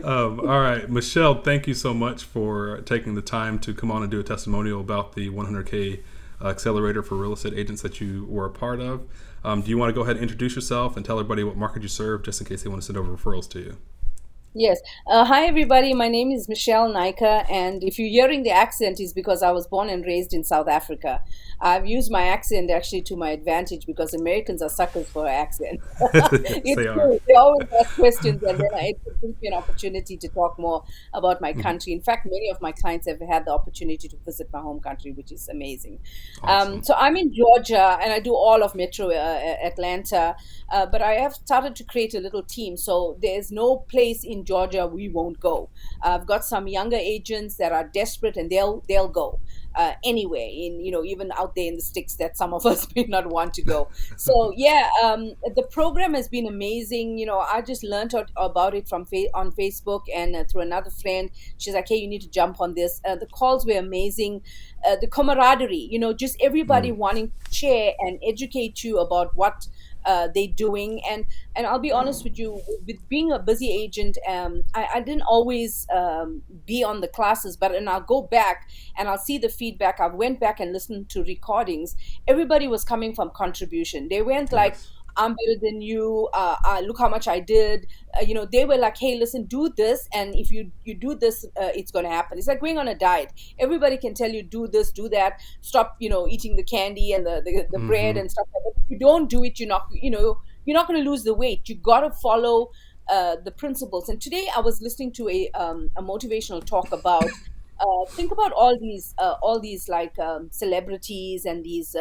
All right, Michelle, thank you so much for taking the time to come on and do a testimonial about the 100K Accelerator for real estate agents that you were a part of. Do you want to go ahead and introduce yourself and tell everybody what market you serve, just in case they want to send over referrals to you? Yes. Hi, everybody. My name is Michelle Nika, and if you're hearing the accent, is because I was born and raised in South Africa. I've used my accent actually to my advantage because Americans are suckers for accents. Yes, It's they are. true. They always ask questions, and then it gives me an opportunity to talk more about my Mhm. country. In fact, many of my clients have had the opportunity to visit my home country, which is amazing. Awesome. So I'm in Georgia, and I do all of Metro Atlanta. But I have started to create a little team. So there's no place in Georgia we won't go. I've got some younger agents that are desperate, and they'll go anyway. In even out there in the sticks that some of us may not want to go. So yeah, the program has been amazing. I just learned about it from on Facebook and through another friend. She's like, "Hey, you need to jump on this." The calls were amazing. The camaraderie, just everybody Mm, wanting to share and educate you about what they're doing. And I'll be honest with you, with being a busy agent, I didn't always be on the classes, but and I'll go back and I'll see the feedback. I went back and listened to recordings. Everybody was coming from contribution. They weren't like, yes. I'm better than you. Look how much I did. They were like, hey, listen, do this, and if you do this, it's going to happen. It's like going on a diet. Everybody can tell you do this, do that, stop, eating the candy and the bread Hmm. and stuff like that. If you don't do it, you're not going to lose the weight. You got to follow the principles. And today I was listening to a motivational talk about think about all these like celebrities and these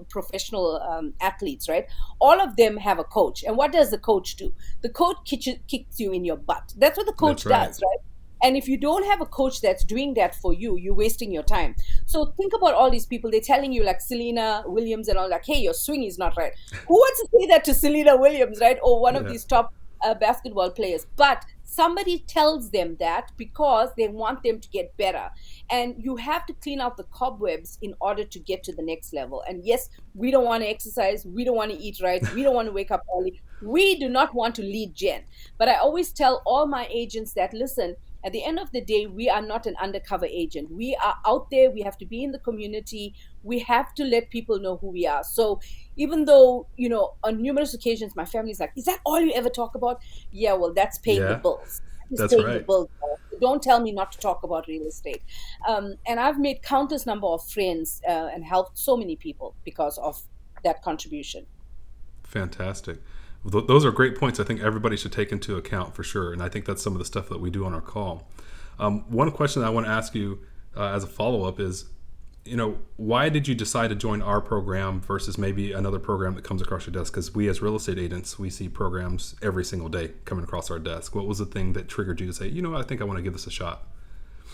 professional athletes, right? All of them have a coach, and what does the coach do? The coach kicks you in your butt. That's what the That's coach right. does, right? And if you don't have a coach that's doing that for you, you're wasting your time. So think about all these people. They're telling you, like Selena Williams and all, like, hey, your swing is not right. Who wants to say that to Selena Williams, right? Or one of Yeah. these top basketball players? But somebody tells them that because they want them to get better. And you have to clean out the cobwebs in order to get to the next level. And yes, we don't want to exercise. We don't want to eat right. We don't want to wake up early. We do not want to lead gen. But I always tell all my agents that, listen, at the end of the day, we are not an undercover agent. We are out there. We have to be in the community. We have to let people know who we are. So even though, on numerous occasions, my family's like, is that all you ever talk about? Yeah, well, that's paying the Yeah. bills. That is That's paying the right. bills. Don't tell me not to talk about real estate. And I've made countless number of friends and helped so many people because of that contribution. Fantastic. Those are great points. I think everybody should take into account for sure. And I think that's some of the stuff that we do on our call. One question I want to ask you as a follow up is, why did you decide to join our program versus maybe another program that comes across your desk? Because we, as real estate agents, we see programs every single day coming across our desk. What was the thing that triggered you to say, I think I want to give this a shot?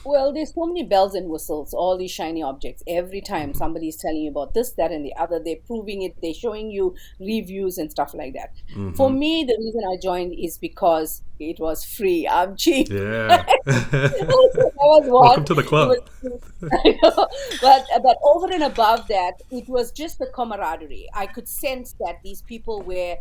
Well, there's so many bells and whistles, all these shiny objects. Every time Hmm. somebody's telling you about this, that, and the other, they're proving it, they're showing you reviews and stuff like that. For Hmm. me, the reason I joined is because it was free. I'm cheap. Yeah. That was one. Welcome to the It was club. free. I know. But over and above that, it was just the camaraderie. I could sense that these people were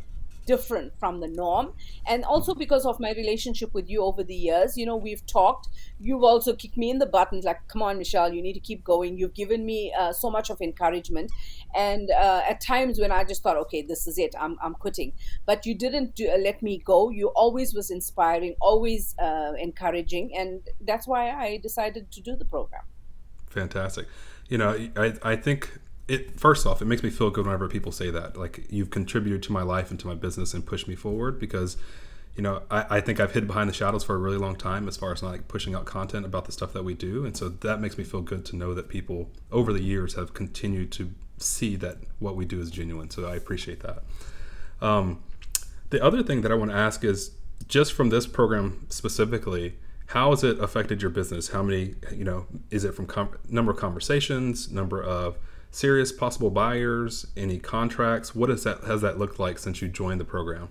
different from the norm, and also because of my relationship with you over the years, we've talked. You've also kicked me in the buttons, like, come on, Michelle, you need to keep going. You've given me so much of encouragement, and at times when I just thought, okay, this is it, I'm quitting, but you didn't let me go. You always was inspiring, always encouraging, and that's why I decided to do the program. Fantastic. I think it, first off, it makes me feel good whenever people say that. Like, you've contributed to my life and to my business and pushed me forward because, I think I've hid behind the shadows for a really long time as far as not like pushing out content about the stuff that we do. And so that makes me feel good to know that people over the years have continued to see that what we do is genuine. So I appreciate that. Um, the other thing that I want to ask is, just from this program specifically, how has it affected your business? How many, is it from number of conversations, number of serious possible buyers, any contracts? What has that looked like since you joined the program?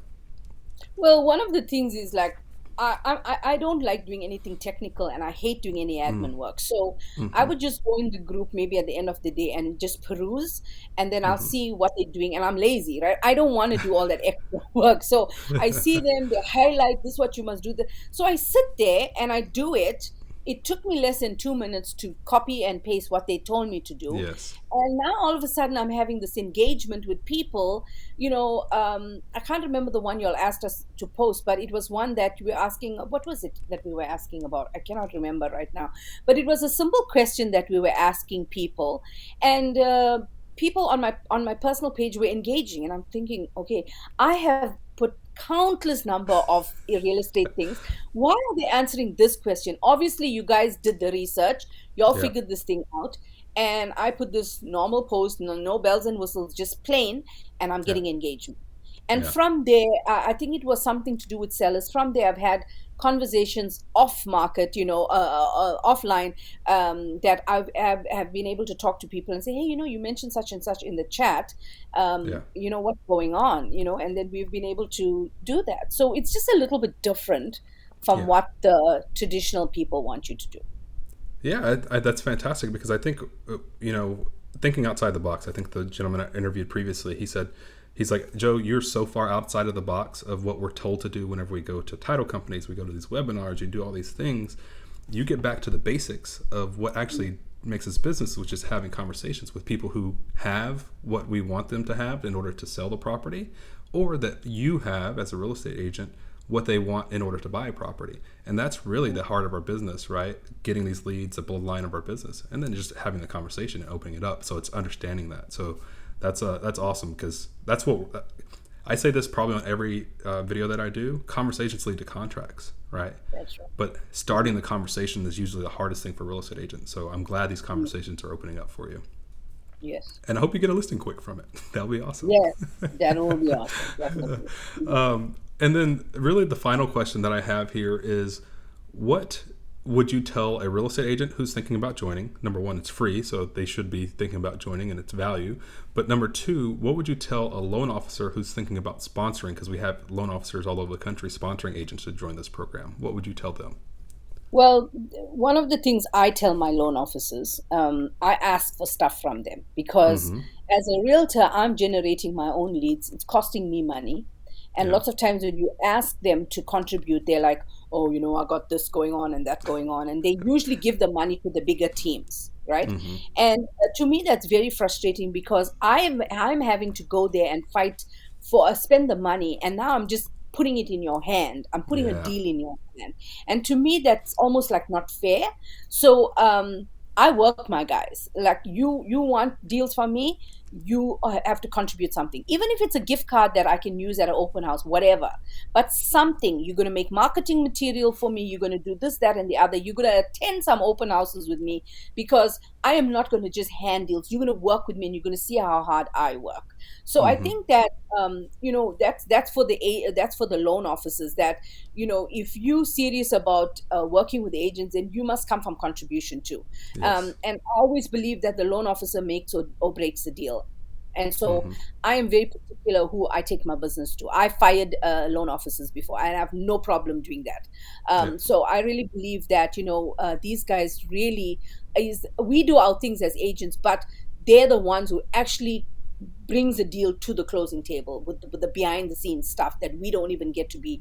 Well, one of the things is like, I don't like doing anything technical, and I hate doing any Mm, admin work. So I mm-hmm, would just go in the group maybe at the end of the day and just peruse, and then I'll mm-hmm. see what they're doing. And I'm lazy, right? I don't want to do all that extra work. So I see them, they highlight this, what you must do. So I sit there and I do it. It took me less than 2 minutes to copy and paste what they told me to do. Yes. And now all of a sudden I'm having this engagement with people. I can't remember the one you all asked us to post, but it was one that we were asking. What was it that we were asking about? I cannot remember right now, but it was a simple question that we were asking people, and people on my personal page were engaging, and I'm thinking, okay, I have put countless number of real estate things. Why are they answering this question? Obviously you guys did the research, you all Yeah. figured this thing out. And I put this normal post, no bells and whistles, just plain, and I'm Yeah. getting engagement. And Yeah. from there, I think it was something to do with sellers. From there, I've had conversations off market, offline, that have been able to talk to people and say, hey, you mentioned such and such in the chat. Yeah. What's going on, and then we've been able to do that. So it's just a little bit different from Yeah. what the traditional people want you to do. Yeah, that's fantastic because I think, thinking outside the box. I think the gentleman I interviewed previously, he said, he's like, Joe, you're so far outside of the box of what we're told to do whenever we go to title companies, we go to these webinars, you do all these things. You get back to the basics of what actually makes this business, which is having conversations with people who have what we want them to have in order to sell the property, or that you have as a real estate agent what they want in order to buy a property. And that's really the heart of our business, right? Getting these leads, the bloodline of our business, and then just having the conversation and opening it up. So it's understanding that. So that's awesome because that's what I say. This probably on every video that I do. Conversations lead to contracts, right? That's right. But starting the conversation is usually the hardest thing for real estate agents. So I'm glad these Mm. conversations are opening up for you. Yes. And I hope you get a listing quick from it. That'll be awesome. Yes, that will be awesome. Definitely. Mhm. And then, really, the final question that I have here is, what would you tell a real estate agent who's thinking about joining? Number one, it's free, so they should be thinking about joining and its value. But number two, what would you tell a loan officer who's thinking about sponsoring? Because we have loan officers all over the country sponsoring agents to join this program. What would you tell them? Well, one of the things I tell my loan officers, I ask for stuff from them because Mm-hmm. as a realtor, I'm generating my own leads. It's costing me money. And Yeah. lots of times when you ask them to contribute, they're like, oh, I got this going on and that going on. And they usually give the money to the bigger teams, right? Mm-hmm. And to me, that's very frustrating because I'm having to go there and fight for spend the money. And now I'm just putting it in your hand. I'm putting a Yeah. deal in your hand. And to me, that's almost like not fair. So I work my guys. Like you want deals from me, you have to contribute something, even if it's a gift card that I can use at an open house, whatever. But something, you're going to make marketing material for me. You're going to do this, that, and the other. You're going to attend some open houses with me because I am not going to just hand deals. You're going to work with me, and you're going to see how hard I work. So I Mm-hmm. think that that's for that's for the loan officers. That if you serious about working with agents, then you must come from contribution too. Yes. And I always believe that the loan officer makes or breaks the deal. And so Mm-hmm. I am very particular who I take my business to. I fired loan officers before, and I have no problem doing that. Yeah. So I really believe that these guys really we do our things as agents, but they're the ones who actually brings the deal to the closing table with the behind the scenes stuff that we don't even get to be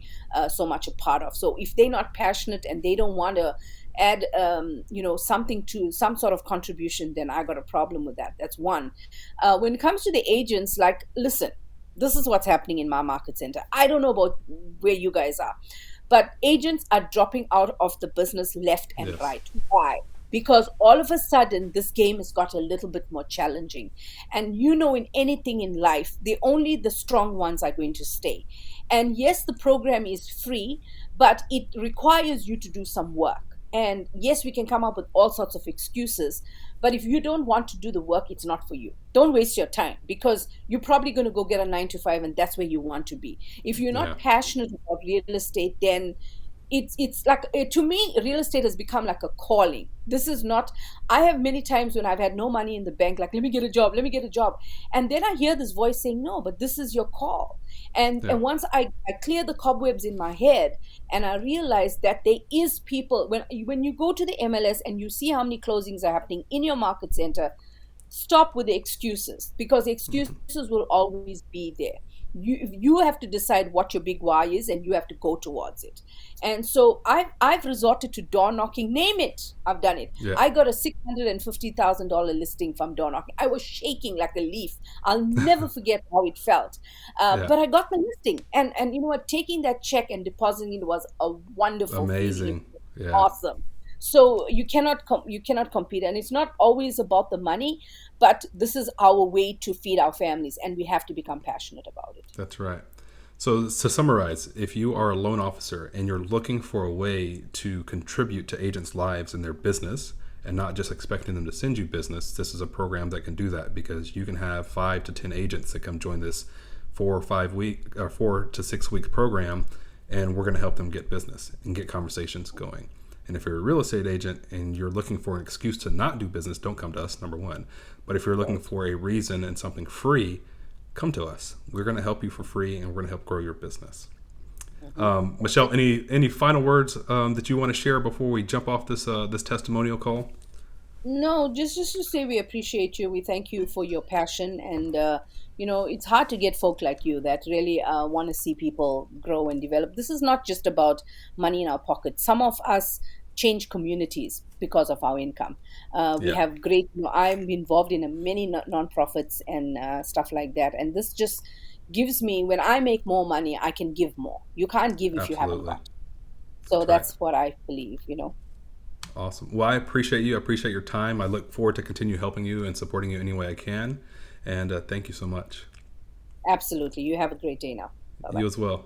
so much a part of. So if they're not passionate and they don't want to add something to some sort of contribution, then I got a problem with that. That's one. When it comes to the agents, like, listen, this is what's happening in my market center. I don't know about where you guys are, but agents are dropping out of the business left and Yes. right. Why? Because all of a sudden this game has got a little bit more challenging. And in anything in life, only the strong ones are going to stay. And yes, the program is free, but it requires you to do some work. And yes, we can come up with all sorts of excuses, but if you don't want to do the work, it's not for you. Don't waste your time because you're probably going to go get a 9 to 5, and that's where you want to be. If you're Yeah. not passionate about real estate, then it's like to me, real estate has become like a calling. This is not. I have many times when I've had no money in the bank, like, let me get a job, let me get a job, and then I hear this voice saying, no, but this is your call. Yeah. And once I clear the cobwebs in my head, and I realize that there is people, when you go to the MLS and you see how many closings are happening in your market center, stop with the excuses, because the excuses will always be there. You have to decide what your big why is, and you have to go towards it. And so I've resorted to door knocking. Name it, I've done it. Yeah. I got a $650,000 listing from door knocking. I was shaking like a leaf. I'll never forget how it felt. Yeah. But I got the listing, and you know what, taking that check and depositing it was a wonderful feeling. It Amazing. was Yeah. awesome. So you cannot compete, and it's not always about the money, but this is our way to feed our families, and we have to become passionate about it. That's right. So to summarize, if you are a loan officer and you're looking for a way to contribute to agents' lives and their business, and not just expecting them to send you business, this is a program that can do that, because you can have 5 to 10 agents that come join this 4 to 6 week program, and we're going to help them get business and get conversations going. And if you're a real estate agent and you're looking for an excuse to not do business, don't come to us, number one. But if you're looking for a reason and something free, come to us. We're going to help you for free, and we're going to help grow your business. Michelle, any final words that you want to share before we jump off this testimonial call? No, just to say we appreciate you. We thank you for your passion, and you know, it's hard to get folk like you that really want to see people grow and develop. This is not just about money in our pockets. Some of us change communities because of our income. We Yeah, have great. You know, I'm involved in many non-profits and stuff like that, and this just gives me, when I make more money, I can give more. You can't give if you haven't absolutely. got. So That's right. that's what I believe. You know. Awesome. Well, I appreciate you. I appreciate your time. I look forward to continue helping you and supporting you any way I can. And thank you so much. Absolutely. You have a great day now. Bye You bye. as well.